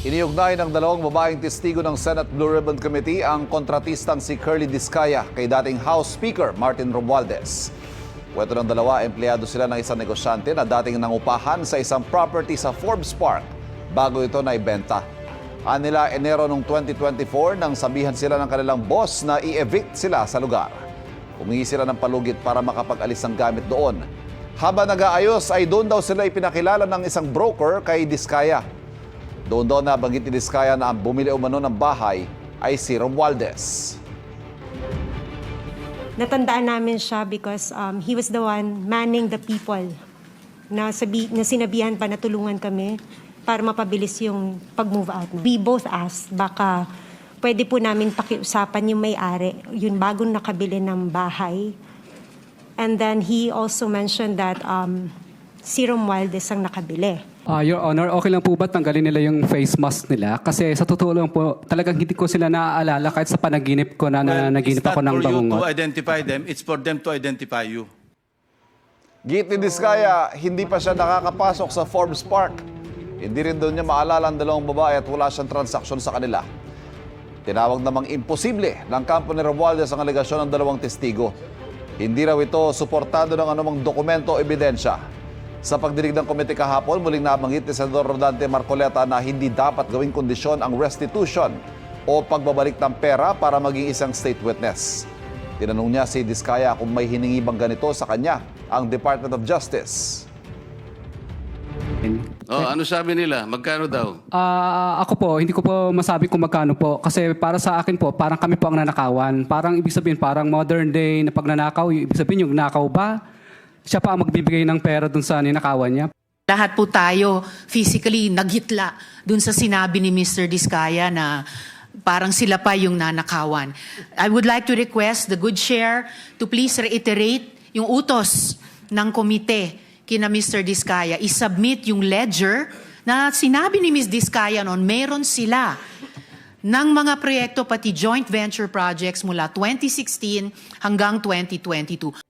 Iniugnay ng dalawang babaeng testigo ng Senate Blue Ribbon Committee ang kontratistang si Curly Discaya kay dating House Speaker Martin Romualdez. Kwento ng dalawa, empleyado sila ng isang negosyante na dating nangupahan sa isang property sa Forbes Park bago ito na ibenta. Anila Enero noong 2024 nang sabihan sila ng kanilang boss na i-evict sila sa lugar. Humingi sila ng palugit para makapag-alis ng gamit doon. Habang nag-aayos ay doon daw sila ipinakilala ng isang broker kay Discaya. Doon daw nabanggit ni Discaya na ang bumili umano ng bahay ay si Romualdez. Natandaan namin siya because he was the one manning the people na sinabihan pa na tulungan kami para mapabilis yung pag-move out. We both asked, baka pwede po namin pakiusapan yung may-ari, yung bagong nakabili ng bahay. And then he also mentioned that si Romualdez ang nakabili. Your Honor, okay lang po ba tanggalin nila yung face mask nila? Kasi sa totoo lang po, talagang hindi ko sila naaalala kahit sa panaginip ko na nanaginip ako ng It's not for you bangungot. to identify them, it's for them to identify you. Git ni Discaya, hindi pa siya nakakapasok sa Forbes Park. Hindi rin doon niya maalala ang dalawang babae at wala siyang transaksyon sa kanila. Tinawag namang imposible ng kampo ni Romualdez ang alegasyon ng dalawang testigo. Hindi raw ito suportado ng anumang dokumento o ebidensya. Sa pagdinig ng komite kahapon, muling nabanggit ni Senador Rodante Marcoleta na hindi dapat gawing kondisyon ang restitution o pagbabalik ng pera para maging isang state witness. Tinanong niya si Discaya kung may hiningi bang ganito sa kanya ang Department of Justice. Oh, ano sabi nila? Magkano daw? Ako po, hindi ko po masabi kung magkano po. Kasi para sa akin po, parang kami po ang nanakawan. Parang ibig sabihin, parang modern day na pagnanakaw. Ibig sabihin, yung nakaw ba? Siya pa ang magbibigay ng pera dun sa ninakawan niya. Lahat po tayo physically naghitla dun sa sinabi ni Mr. Discaya na parang sila pa yung nanakawan. I would like to request the good chair to please reiterate yung utos ng komite kina Mr. Discaya. I-submit yung ledger na sinabi ni Ms. Discaya noon, meron sila ng mga proyekto pati joint venture projects mula 2016 hanggang 2022.